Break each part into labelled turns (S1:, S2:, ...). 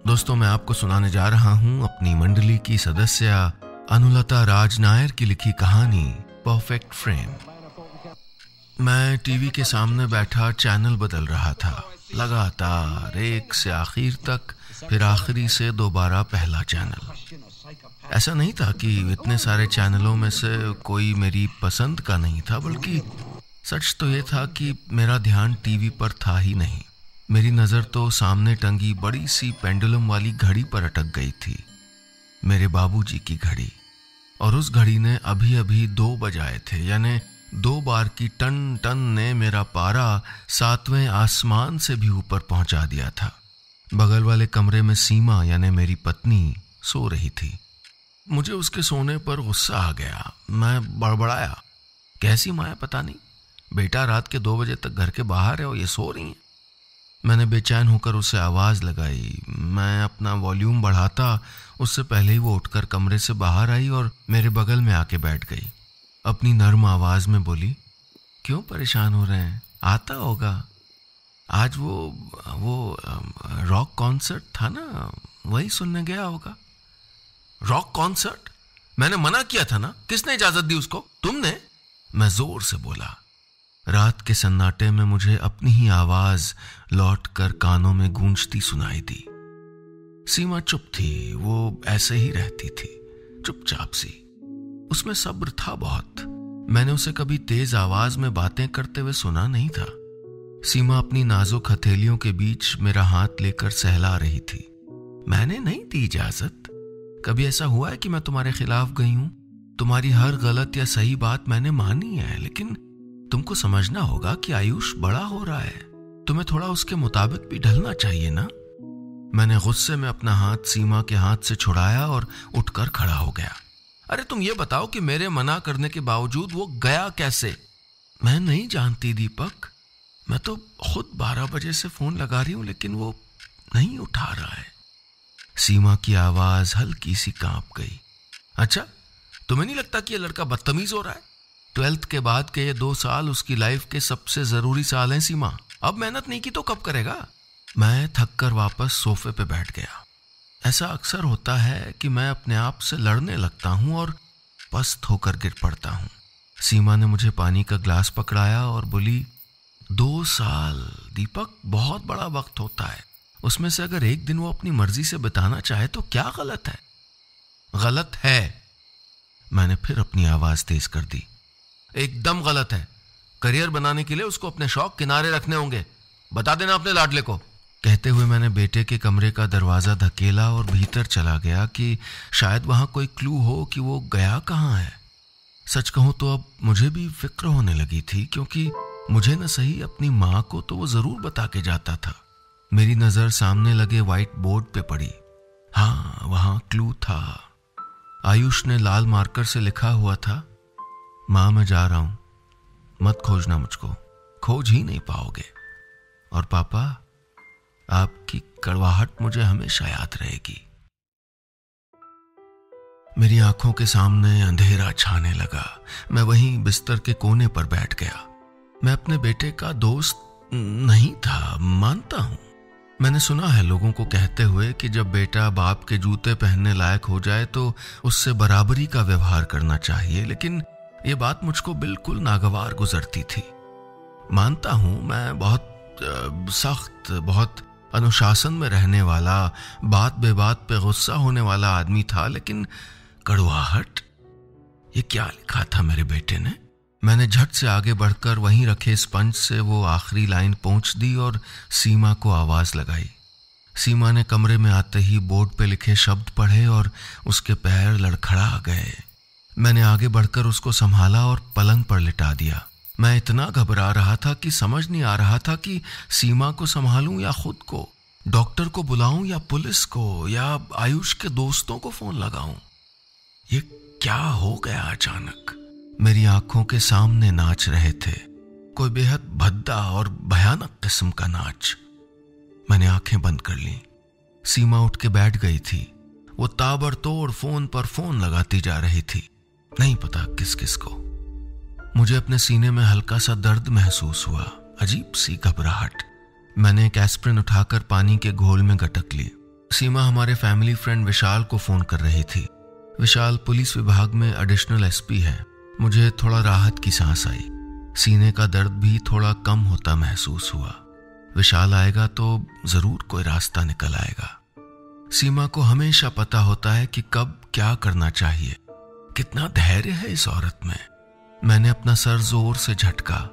S1: दोस्तों, मैं आपको सुनाने जा रहा हूं अपनी मंडली की सदस्य अनुलता राज नायर की लिखी कहानी परफेक्ट फ्रेम। मैं टीवी के सामने बैठा चैनल बदल रहा था, लगातार एक से आखिर तक, फिर आखिरी से दोबारा पहला चैनल। ऐसा नहीं था कि इतने सारे चैनलों में से कोई मेरी पसंद का नहीं था, बल्कि सच तो ये था कि मेरा ध्यान टीवी पर था ही नहीं। मेरी नज़र तो सामने टंगी बड़ी सी पेंडुलम वाली घड़ी पर अटक गई थी, मेरे बाबूजी की घड़ी। और उस घड़ी ने अभी अभी 2 बजाए थे, यानी 2 बार की टन टन ने मेरा पारा 7वें आसमान से भी ऊपर पहुंचा दिया था। बगल वाले कमरे में सीमा यानी मेरी पत्नी सो रही थी। मुझे उसके सोने पर गुस्सा आ गया। मैं बड़बड़ाया, कैसी माँ है पता नहीं, बेटा रात के 2 बजे तक घर के बाहर है और ये सो रही है। मैंने बेचैन होकर उसे आवाज़ लगाई। मैं अपना वॉल्यूम बढ़ाता उससे पहले ही वो उठकर कमरे से बाहर आई और मेरे बगल में आके बैठ गई। अपनी नर्म आवाज़ में बोली, क्यों परेशान हो रहे हैं, आता होगा। आज वो रॉक कॉन्सर्ट था ना, वही सुनने गया होगा। Rock concert? मैंने मना किया था ना, किसने इजाज़त दी उसको? तुमने? मैं जोर से बोला। रात के सन्नाटे में मुझे अपनी ही आवाज लौटकर कानों में गूंजती सुनाई दी। सीमा चुप थी, वो ऐसे ही रहती थी, चुपचाप सी। उसमें सब्र था बहुत। मैंने उसे कभी तेज आवाज में बातें करते हुए सुना नहीं था। सीमा अपनी नाजुक हथेलियों के बीच मेरा हाथ लेकर सहला रही थी। मैंने नहीं दी इजाजत। कभी ऐसा हुआ है कि मैं तुम्हारे खिलाफ गई हूं? तुम्हारी हर गलत या सही बात मैंने मानी है, लेकिन तुमको समझना होगा कि आयुष बड़ा हो रहा है, तुम्हें थोड़ा उसके मुताबिक भी ढलना चाहिए ना। मैंने गुस्से में अपना हाथ सीमा के हाथ से छुड़ाया और उठकर खड़ा हो गया। अरे तुम ये बताओ कि मेरे मना करने के बावजूद वो गया कैसे? मैं नहीं जानती दीपक, मैं तो खुद 12 बजे से फोन लगा रही हूं, लेकिन वो नहीं उठा रहा है। सीमा की आवाज हल्की सी कांप गई। अच्छा, तुम्हें नहीं लगता कि ये लड़का बदतमीज हो रहा है? 12th के बाद के ये 2 साल उसकी लाइफ के सबसे जरूरी साल हैं सीमा। अब मेहनत नहीं की तो कब करेगा? मैं थक कर वापस सोफे पे बैठ गया। ऐसा अक्सर होता है कि मैं अपने आप से लड़ने लगता हूं और पस्त होकर गिर पड़ता हूं। सीमा ने मुझे पानी का ग्लास पकड़ाया और बोली, 2 साल दीपक बहुत बड़ा वक्त होता है। उसमें से अगर एक दिन वो अपनी मर्जी से बिताना चाहे तो क्या गलत है? गलत है। मैंने फिर अपनी आवाज तेज कर दी। एकदम गलत है। करियर बनाने के लिए उसको अपने शौक किनारे रखने होंगे। बता देना अपने लाडले को। कहते हुए मैंने बेटे के कमरे का दरवाजा धकेला और भीतर चला गया कि शायद वहां कोई क्लू हो कि वो गया कहां है। सच कहूं तो अब मुझे भी फिक्र होने लगी थी, क्योंकि मुझे न सही अपनी मां को तो वो जरूर बता के जाता था। मेरी नजर सामने लगे व्हाइट बोर्ड पे पड़ी। हाँ, वहां क्लू था। आयुष ने लाल मार्कर से लिखा हुआ था, मां मैं जा रहा हूं, मत खोजना मुझको, खोज ही नहीं पाओगे। और पापा, आपकी कड़वाहट मुझे हमेशा याद रहेगी। मेरी आंखों के सामने अंधेरा छाने लगा। मैं वहीं बिस्तर के कोने पर बैठ गया। मैं अपने बेटे का दोस्त नहीं था, मानता हूं। मैंने सुना है लोगों को कहते हुए कि जब बेटा बाप के जूते पहनने लायक हो जाए तो उससे बराबरी का व्यवहार करना चाहिए, लेकिन ये बात मुझको बिल्कुल नागवार गुजरती थी। मानता हूं मैं बहुत सख्त, बहुत अनुशासन में रहने वाला, बात बेबात पे गुस्सा होने वाला आदमी था, लेकिन कड़वाहट, ये क्या लिखा था मेरे बेटे ने? मैंने झट से आगे बढ़कर वहीं रखे स्पंज से वो आखिरी लाइन पोंछ दी और सीमा को आवाज लगाई। सीमा ने कमरे में आते ही बोर्ड पे लिखे शब्द पढ़े और उसके पैर लड़खड़ा गए। मैंने आगे बढ़कर उसको संभाला और पलंग पर लिटा दिया। मैं इतना घबरा रहा था कि समझ नहीं आ रहा था कि सीमा को संभालूं या खुद को, डॉक्टर को बुलाऊं या पुलिस को, या आयुष के दोस्तों को फोन लगाऊं। ये क्या हो गया अचानक? मेरी आंखों के सामने नाच रहे थे, कोई बेहद भद्दा और भयानक किस्म का नाच। मैंने आंखें बंद कर ली। सीमा उठ के बैठ गई थी। वो ताबड़तोड़ फोन पर फोन लगाती जा रही थी, नहीं पता किस किस को। मुझे अपने सीने में हल्का सा दर्द महसूस हुआ, अजीब सी घबराहट। मैंने एक एस्प्रिन उठाकर पानी के घोल में गटक ली। सीमा हमारे फैमिली फ्रेंड विशाल को फोन कर रही थी। विशाल पुलिस विभाग में एडिशनल एसपी है। मुझे थोड़ा राहत की सांस आई, सीने का दर्द भी थोड़ा कम होता महसूस हुआ। विशाल आएगा तो जरूर कोई रास्ता निकल आएगा। सीमा को हमेशा पता होता है कि कब क्या करना चाहिए। कितना धैर्य है इस औरत में। मैंने अपना सर जोर से झटका।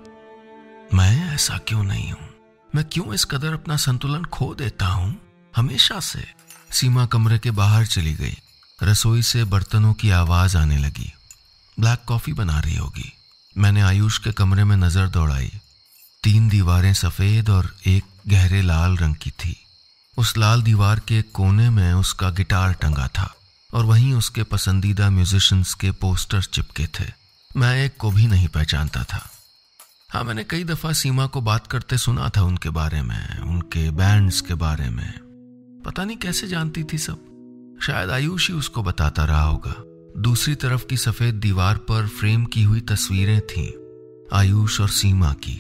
S1: मैं ऐसा क्यों नहीं हूं? मैं क्यों इस कदर अपना संतुलन खो देता हूं हमेशा से? सीमा कमरे के बाहर चली गई। रसोई से बर्तनों की आवाज आने लगी। ब्लैक कॉफी बना रही होगी। मैंने आयुष के कमरे में नजर दौड़ाई। 3 दीवारें सफेद और एक गहरे लाल रंग की थी। उस लाल दीवार के कोने में उसका गिटार टंगा था और वहीं उसके पसंदीदा म्यूजिशियंस के पोस्टर चिपके थे। मैं एक को भी नहीं पहचानता था। हाँ, मैंने कई दफा सीमा को बात करते सुना था उनके बारे में, उनके बैंड्स के बारे में। पता नहीं कैसे जानती थी सब। शायद आयुष ही उसको बताता रहा होगा। दूसरी तरफ की सफेद दीवार पर फ्रेम की हुई तस्वीरें थीं, आयुष और सीमा की।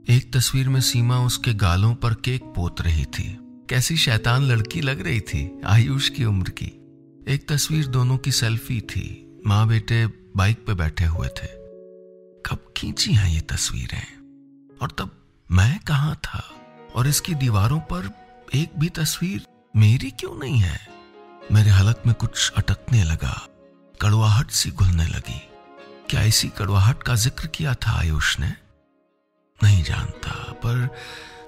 S1: एक तस्वीर में सीमा उसके गालों पर केक पोत रही थी। कैसी शैतान लड़की लग रही थी, आयुष की उम्र की। एक तस्वीर दोनों की सेल्फी थी। माँ बेटे बाइक पे बैठे हुए थे। कब खींची हैं ये तस्वीरें? और तब मैं कहाँ था? और इसकी दीवारों पर एक भी तस्वीर मेरी क्यों नहीं है? मेरे हलक में कुछ अटकने लगा। कड़वाहट सी घुलने लगी। क्या इसी कड़वाहट का जिक्र किया था आयुष ने? नहीं जानता, पर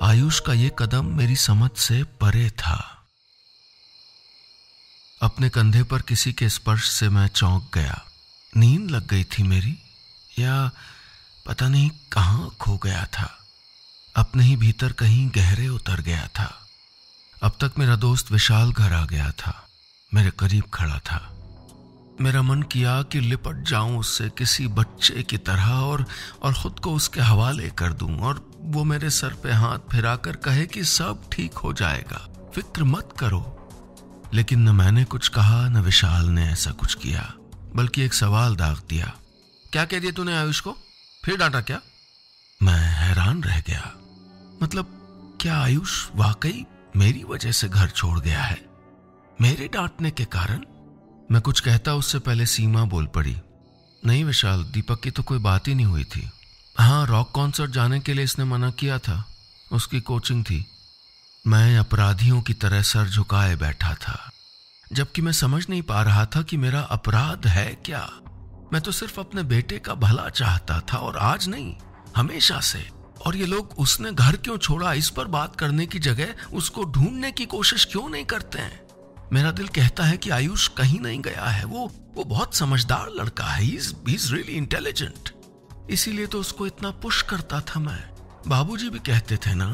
S1: आयुष का ये कदम मेरी समझ से परे था। अपने कंधे पर किसी के स्पर्श से मैं चौंक गया। नींद लग गई थी मेरी, या पता नहीं कहां खो गया था। अपने ही भीतर कहीं गहरे उतर गया था। अब तक मेरा दोस्त विशाल घर आ गया था, मेरे करीब खड़ा था। मेरा मन किया कि लिपट जाऊं उससे किसी बच्चे की तरह और खुद को उसके हवाले कर दूं और वो मेरे सर पे हाथ फिराकर कहे कि सब ठीक हो जाएगा, फिक्र मत करो। लेकिन न मैंने कुछ कहा, न विशाल ने ऐसा कुछ किया, बल्कि एक सवाल दाग दिया। क्या कह दिया तूने आयुष को? फिर डांटा क्या? मैं हैरान रह गया। मतलब क्या आयुष वाकई मेरी वजह से घर छोड़ गया है? मेरे डांटने के कारण? मैं कुछ कहता उससे पहले सीमा बोल पड़ी। नहीं विशाल, दीपक की तो कोई बात ही नहीं हुई थी। हाँ, रॉक कॉन्सर्ट जाने के लिए इसने मना किया था, उसकी कोचिंग थी। मैं अपराधियों की तरह सर झुकाए बैठा था, जबकि मैं समझ नहीं पा रहा था कि मेरा अपराध है क्या। मैं तो सिर्फ अपने बेटे का भला चाहता था, और आज नहीं, हमेशा से। और ये लोग उसने घर क्यों छोड़ा, इस पर बात करने की जगह उसको ढूंढने की कोशिश क्यों नहीं करते हैं? मेरा दिल कहता है कि आयुष कहीं नहीं गया है। वो बहुत समझदार लड़का है। He is really intelligent। इसीलिए तो उसको इतना पुश करता था मैं। बाबूजी भी कहते थे ना,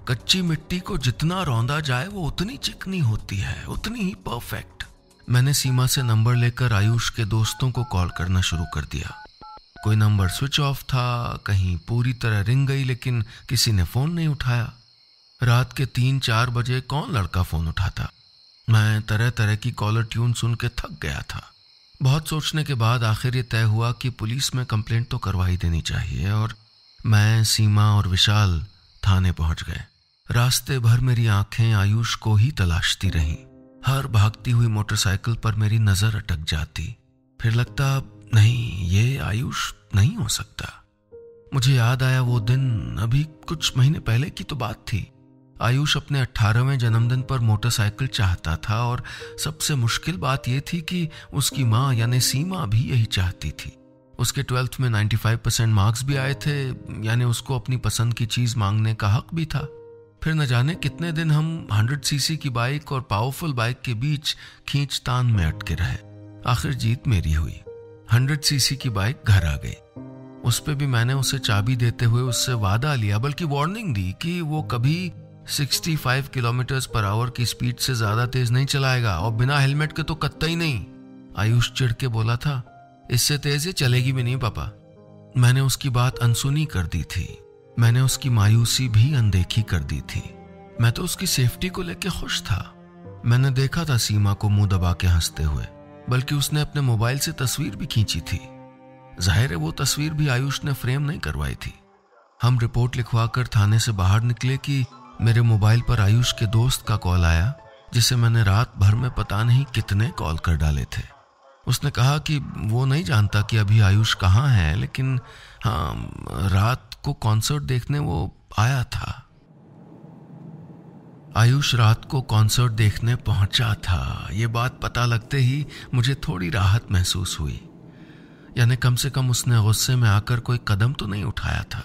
S1: कच्ची मिट्टी को जितना रौंदा जाए वो उतनी चिकनी होती है, उतनी ही परफेक्ट। मैंने सीमा से नंबर लेकर आयुष के दोस्तों को कॉल करना शुरू कर दिया। कोई नंबर स्विच ऑफ था, कहीं पूरी तरह रिंग गई, लेकिन किसी ने फोन नहीं उठाया। रात के 3-4 बजे कौन लड़का फोन उठाता? मैं तरह तरह की कॉलर ट्यून सुन के थक गया था। बहुत सोचने के बाद आखिर ये तय हुआ कि पुलिस में कंप्लेंट तो करवा ही देनी चाहिए, और मैं, सीमा और विशाल थाने पहुंच गए। रास्ते भर मेरी आंखें आयुष को ही तलाशती रहीं। हर भागती हुई मोटरसाइकिल पर मेरी नजर अटक जाती। फिर लगता, नहीं, ये आयुष नहीं हो सकता। मुझे याद आया वो दिन, अभी कुछ महीने पहले की तो बात थी। आयुष अपने 18वें जन्मदिन पर मोटरसाइकिल चाहता था, और सबसे मुश्किल बात यह थी कि उसकी माँ यानी सीमा भी यही चाहती थी। उसके 12th में 95% मार्क्स भी आए थे, यानी उसको अपनी पसंद की चीज मांगने का हक भी था। फिर न जाने कितने दिन हम 100cc की बाइक और पावरफुल बाइक के बीच खींचतान में अटके रहे। आखिर जीत मेरी हुई। 100cc की बाइक घर आ गई। उस पे भी मैंने उसे चाबी देते हुए उससे वादा लिया, बल्कि वार्निंग दी कि वो कभी 65 किलोमीटर पर आवर की स्पीड से ज्यादा तेज नहीं चलाएगा, और बिना हेलमेट के तो कतई नहीं। आयुष चिढ़ के बोला था, इससे तेज ये चलेगी भी नहीं पापा। मैंने उसकी बात अनसुनी कर दी थी। मैंने उसकी मायूसी भी अनदेखी कर दी थी। मैं तो उसकी सेफ्टी को लेकर खुश था। मैंने देखा था सीमा को मुंह दबा के हंसते हुए, बल्कि उसने अपने मोबाइल से तस्वीर भी खींची थी। जाहिर है वो तस्वीर भी आयुष ने फ्रेम नहीं करवाई थी। हम रिपोर्ट लिखवाकर थाने से बाहर निकले कि मेरे मोबाइल पर आयुष के दोस्त का कॉल आया जिसे मैंने रात भर में पता नहीं कितने कॉल कर डाले थे। उसने कहा कि वो नहीं जानता कि अभी आयुष कहाँ है, लेकिन हाँ, रात को कॉन्सर्ट देखने वो आया था। आयुष रात को कॉन्सर्ट देखने पहुंचा था। ये बात पता लगते ही मुझे थोड़ी राहत महसूस हुई, यानी कम से कम उसने गुस्से में आकर कोई कदम तो नहीं उठाया था।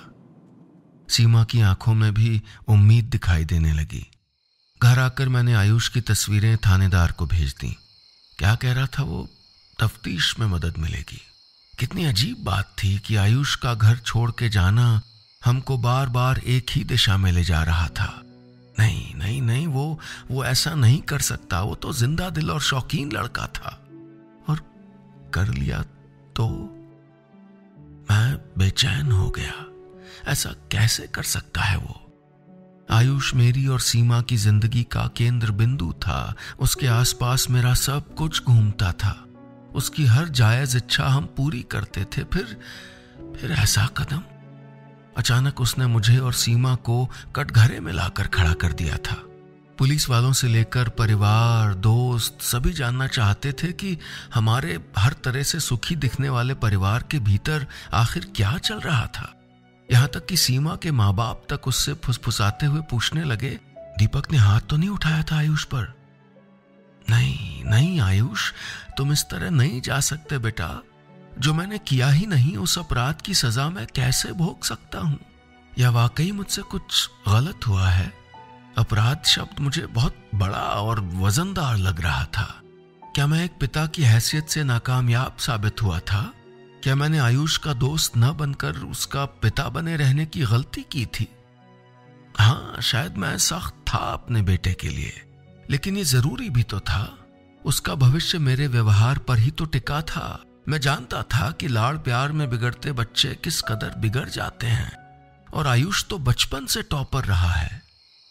S1: सीमा की आंखों में भी उम्मीद दिखाई देने लगी। घर आकर मैंने आयुष की तस्वीरें थानेदार को भेज दी। क्या कह रहा था वो? तफ्तीश में मदद मिलेगी। कितनी अजीब बात थी कि आयुष का घर छोड़ के जाना हमको बार बार एक ही दिशा में ले जा रहा था। नहीं नहीं नहीं, वो ऐसा नहीं कर सकता। वो तो जिंदा दिल और शौकीन लड़का था, और कर लिया तो मैं बेचैन हो गया। ऐसा कैसे कर सकता है वो? आयुष मेरी और सीमा की जिंदगी का केंद्र बिंदु था। उसके आसपास मेरा सब कुछ घूमता था। उसकी हर जायज इच्छा हम पूरी करते थे। फिर ऐसा कदम। अचानक उसने मुझे और सीमा को कटघरे में लाकर खड़ा कर दिया था। पुलिस वालों से लेकर परिवार, दोस्त सभी जानना चाहते थे कि हमारे हर तरह से सुखी दिखने वाले परिवार के भीतर आखिर क्या चल रहा था। यहां तक कि सीमा के माँ बाप तक उससे फुसफुसाते हुए पूछने लगे, दीपक ने हाथ तो नहीं उठाया था आयुष पर? नहीं नहीं आयुष, तुम इस तरह नहीं जा सकते बेटा। जो मैंने किया ही नहीं, उस अपराध की सजा मैं कैसे भोग सकता हूं? या वाकई मुझसे कुछ गलत हुआ है? अपराध शब्द मुझे बहुत बड़ा और वजनदार लग रहा था। क्या मैं एक पिता की हैसियत से नाकामयाब साबित हुआ था? क्या मैंने आयुष का दोस्त न बनकर उसका पिता बने रहने की गलती की थी? हाँ, शायद मैं सख्त था अपने बेटे के लिए, लेकिन ये जरूरी भी तो था। उसका भविष्य मेरे व्यवहार पर ही तो टिका था। मैं जानता था कि लाड़ प्यार में बिगड़ते बच्चे किस कदर बिगड़ जाते हैं, और आयुष तो बचपन से टॉपर रहा है,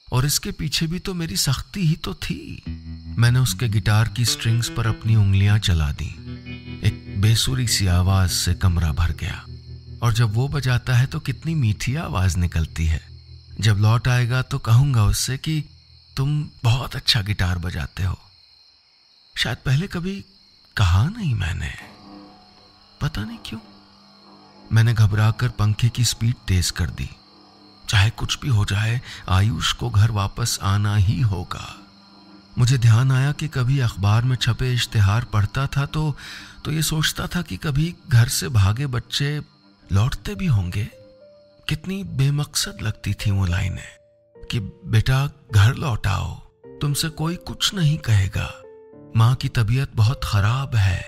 S1: और इसके पीछे भी तो मेरी सख्ती ही तो थी। मैंने उसके गिटार की स्ट्रिंग्स पर अपनी उंगलियां चला दी। एक बेसुरी सी आवाज से कमरा भर गया, और जब वो बजाता है तो कितनी मीठी आवाज निकलती है। जब लौट आएगा तो कहूंगा उससे कि तुम बहुत अच्छा गिटार बजाते हो। शायद पहले कभी कहा नहीं मैंने, पता नहीं क्यों। मैंने घबराकर पंखे की स्पीड तेज कर दी। चाहे कुछ भी हो जाए, आयुष को घर वापस आना ही होगा। मुझे ध्यान आया कि कभी अखबार में छपे इश्तिहार पढ़ता था तो ये सोचता था कि कभी घर से भागे बच्चे लौटते भी होंगे। कितनी बेमकसद लगती थी वो लाइनें कि बेटा घर लौट आओ, तुमसे कोई कुछ नहीं कहेगा, माँ की तबीयत बहुत खराब है।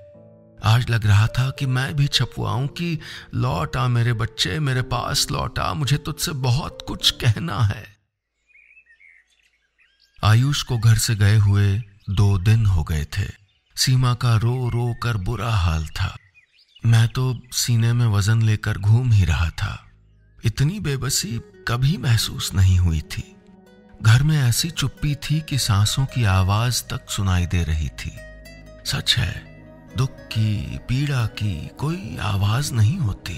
S1: आज लग रहा था कि मैं भी छपवाऊं कि लौट आ मेरे बच्चे, मेरे पास लौट आ, मुझे तुझसे बहुत कुछ कहना है। आयुष को घर से गए हुए 2 दिन हो गए थे। सीमा का रो रो कर बुरा हाल था। मैं तो सीने में वजन लेकर घूम ही रहा था। इतनी बेबसी कभी महसूस नहीं हुई थी। घर में ऐसी चुप्पी थी कि सांसों की आवाज तक सुनाई दे रही थी। सच है, दुख की, पीड़ा की कोई आवाज नहीं होती।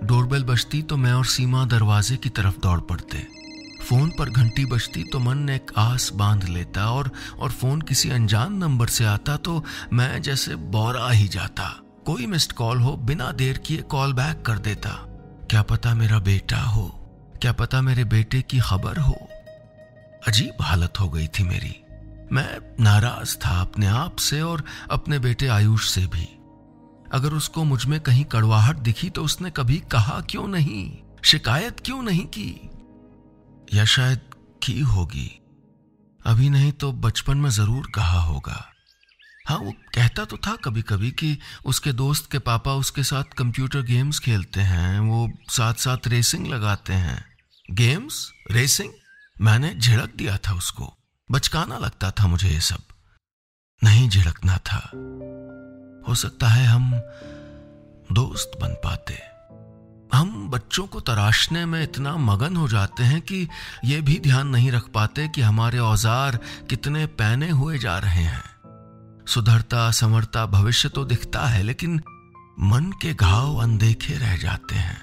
S1: डोरबेल बजती तो मैं और सीमा दरवाजे की तरफ दौड़ पड़ते। फोन पर घंटी बजती तो मन एक आस बांध लेता, और फोन किसी अनजान नंबर से आता तो मैं जैसे बौरा ही जाता। कोई मिस्ड कॉल हो, बिना देर किए कॉल बैक कर देता। क्या पता मेरा बेटा हो, क्या पता मेरे बेटे की खबर हो। अजीब हालत हो गई थी मेरी। मैं नाराज था अपने आप से और अपने बेटे आयुष से भी। अगर उसको मुझ में कहीं कड़वाहट दिखी तो उसने कभी कहा क्यों नहीं, शिकायत क्यों नहीं की? या शायद की होगी, अभी नहीं तो बचपन में जरूर कहा होगा। हाँ, वो कहता तो था कभी कभी कि उसके दोस्त के पापा उसके साथ कंप्यूटर गेम्स खेलते हैं, वो साथ साथ रेसिंग लगाते हैं। Games, racing? मैंने झिड़क दिया था उसको। बचकाना लगता था मुझे ये सब। नहीं झिड़कना था। हो सकता है हम दोस्त बन पाते। हम बच्चों को तराशने में इतना मगन हो जाते हैं कि ये भी ध्यान नहीं रख पाते कि हमारे औजार कितने पैने हुए जा रहे हैं। सुधरता संवरता भविष्य तो दिखता है, लेकिन मन के घाव अनदेखे रह जाते हैं।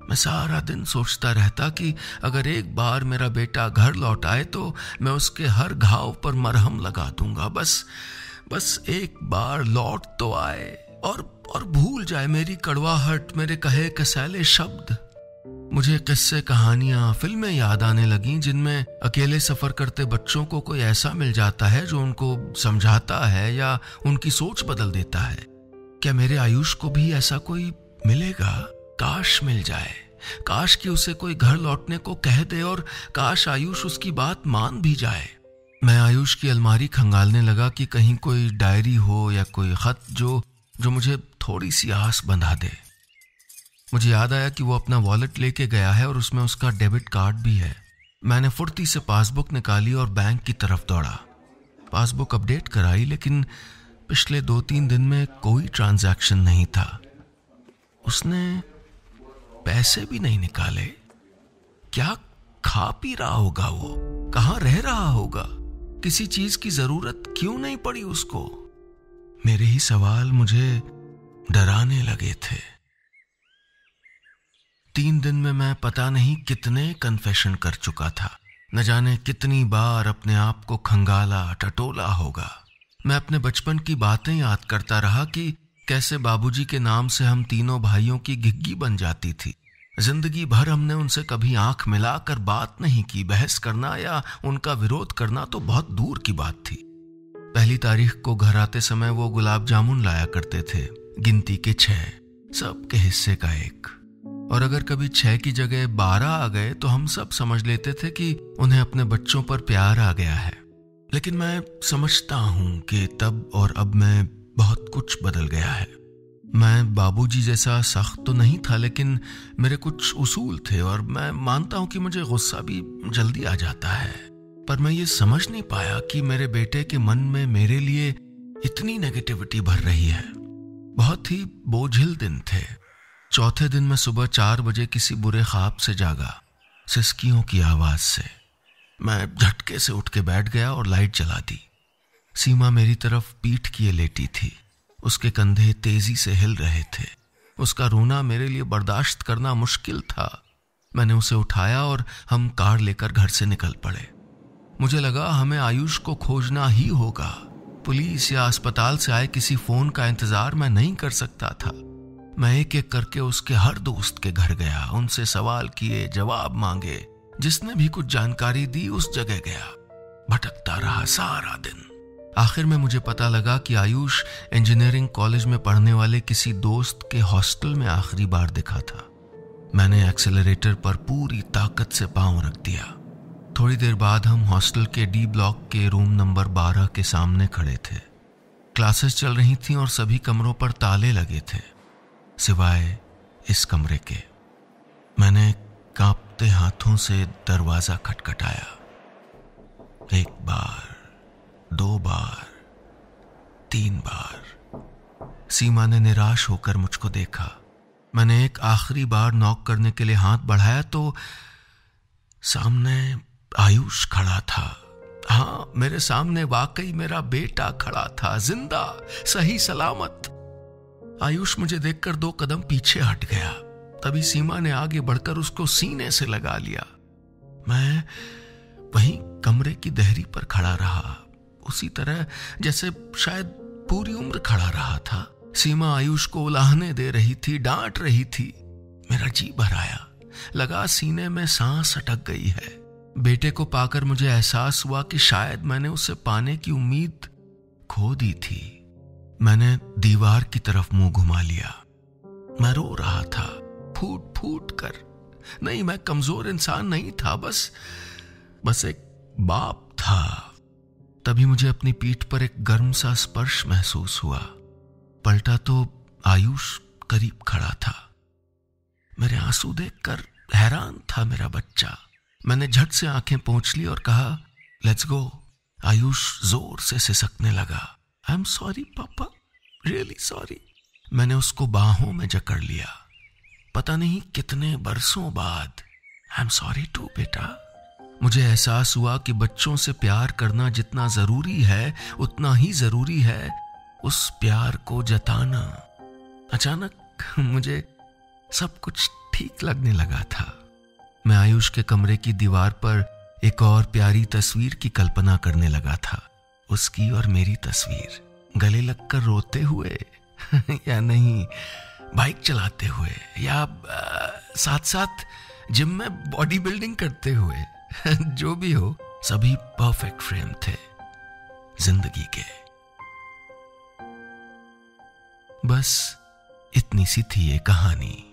S1: मैं सारा दिन सोचता रहता कि अगर एक बार मेरा बेटा घर लौट आए तो मैं उसके हर घाव पर मरहम लगा दूंगा। बस एक बार लौट तो आए और भूल जाए मेरी कड़वाहट, मेरे कहे कसैले शब्द। मुझे किस्से, कहानियां, फिल्में याद आने लगीं जिनमें अकेले सफर करते बच्चों को कोई ऐसा मिल जाता है जो उनको समझाता है या उनकी सोच बदल देता है। क्या मेरे आयुष को भी ऐसा कोई मिलेगा? काश मिल जाए, काश कि उसे कोई घर लौटने को कह दे और काश आयुष उसकी बात मान भी जाए। मैं आयुष की अलमारी खंगालने लगा कि कहीं कोई डायरी हो या कोई खत जो मुझे थोड़ी सी आस बंधा दे। मुझे याद आया कि वो अपना वॉलेट लेके गया है और उसमें उसका डेबिट कार्ड भी है। मैंने फुर्ती से पासबुक निकाली और बैंक की तरफ दौड़ा। पासबुक अपडेट कराई, लेकिन पिछले 2-3 दिन में कोई ट्रांजैक्शन नहीं था। उसने पैसे भी नहीं निकाले। क्या खा पी रहा होगा वो? कहाँ रह रहा होगा? किसी चीज की जरूरत क्यों नहीं पड़ी उसको? मेरे ही सवाल मुझे डराने लगे थे। 3 दिन में मैं पता नहीं कितने कन्फेशन कर चुका था। न जाने कितनी बार अपने आप को खंगाला, टटोला होगा। मैं अपने बचपन की बातें याद करता रहा कि कैसे बाबूजी के नाम से हम तीनों भाइयों की घिग्गी बन जाती थी। जिंदगी भर हमने उनसे कभी आंख मिलाकर बात नहीं की। बहस करना या उनका विरोध करना तो बहुत दूर की बात थी। पहली तारीख को घर आते समय वो गुलाब जामुन लाया करते थे, गिनती के 6, सबके हिस्से का एक। और अगर कभी 6 की जगह 12 आ गए तो हम सब समझ लेते थे कि उन्हें अपने बच्चों पर प्यार आ गया है। लेकिन मैं समझता हूं कि तब और अब में बहुत कुछ बदल गया है। मैं बाबूजी जैसा सख्त तो नहीं था, लेकिन मेरे कुछ उसूल थे और मैं मानता हूं कि मुझे गुस्सा भी जल्दी आ जाता है। पर मैं ये समझ नहीं पाया कि मेरे बेटे के मन में मेरे लिए इतनी नेगेटिविटी भर रही है। बहुत ही बोझिल दिन थे। चौथे दिन में सुबह 4 बजे किसी बुरे ख्वाब से जागा, सिसकियों की आवाज से। मैं झटके से उठ के बैठ गया और लाइट जला दी। सीमा मेरी तरफ पीठ किए लेटी थी। उसके कंधे तेजी से हिल रहे थे। उसका रोना मेरे लिए बर्दाश्त करना मुश्किल था। मैंने उसे उठाया और हम कार लेकर घर से निकल पड़े। मुझे लगा हमें आयुष को खोजना ही होगा। पुलिस या अस्पताल से आए किसी फोन का इंतजार मैं नहीं कर सकता था। मैं एक एक करके उसके हर दोस्त के घर गया, उनसे सवाल किए, जवाब मांगे। जिसने भी कुछ जानकारी दी उस जगह गया। भटकता रहा सारा दिन। आखिर में मुझे पता लगा कि आयुष इंजीनियरिंग कॉलेज में पढ़ने वाले किसी दोस्त के हॉस्टल में आखिरी बार दिखा था। मैंने एक्सेलरेटर पर पूरी ताकत से पांव रख दिया। थोड़ी देर बाद हम हॉस्टल के डी ब्लॉक के रूम नंबर 12 के सामने खड़े थे। क्लासेस चल रही थीं और सभी कमरों पर ताले लगे थे, सिवाय इस कमरे के। मैंने कांपते हाथों से दरवाजा खटखटाया। 1 बार, 2 बार, 3 बार। सीमा ने निराश होकर मुझको देखा। मैंने एक आखिरी बार नॉक करने के लिए हाथ बढ़ाया तो सामने आयुष खड़ा था। हाँ, मेरे सामने वाकई मेरा बेटा खड़ा था, जिंदा, सही सलामत। आयुष मुझे देखकर 2 कदम पीछे हट गया। तभी सीमा ने आगे बढ़कर उसको सीने से लगा लिया। मैं वहीं कमरे की देहरी पर खड़ा रहा, उसी तरह जैसे शायद पूरी उम्र खड़ा रहा था। सीमा आयुष को उलाहने दे रही थी, डांट रही थी। मेरा जी भर आया। लगा सीने में सांस अटक गई है। बेटे को पाकर मुझे एहसास हुआ कि शायद मैंने उसे पाने की उम्मीद खो दी थी। मैंने दीवार की तरफ मुंह घुमा लिया। मैं रो रहा था, फूट फूट कर। नहीं, मैं कमजोर इंसान नहीं था, बस एक बाप था। तभी मुझे अपनी पीठ पर एक गर्म सा स्पर्श महसूस हुआ। पलटा तो आयुष करीब खड़ा था। मेरे आंसू देखकर हैरान था मेरा बच्चा। मैंने झट से आंखें पोंछ ली और कहा, लेट्स गो। आयुष जोर से सिसकने लगा। आई एम सॉरी पापा, रियली सॉरी। मैंने उसको बाहों में जकड़ लिया। पता नहीं कितने बरसों बाद। आई एम सॉरी टू बेटा। मुझे एहसास हुआ कि बच्चों से प्यार करना जितना जरूरी है उतना ही जरूरी है उस प्यार को जताना। अचानक मुझे सब कुछ ठीक लगने लगा था। मैं आयुष के कमरे की दीवार पर एक और प्यारी तस्वीर की कल्पना करने लगा था। उसकी और मेरी तस्वीर, गले लगकर रोते हुए या नहीं, बाइक चलाते हुए, या साथ साथ जिम में बॉडी बिल्डिंग करते हुए जो भी हो, सभी परफेक्ट फ्रेम थे जिंदगी के। बस इतनी सी थी ये कहानी।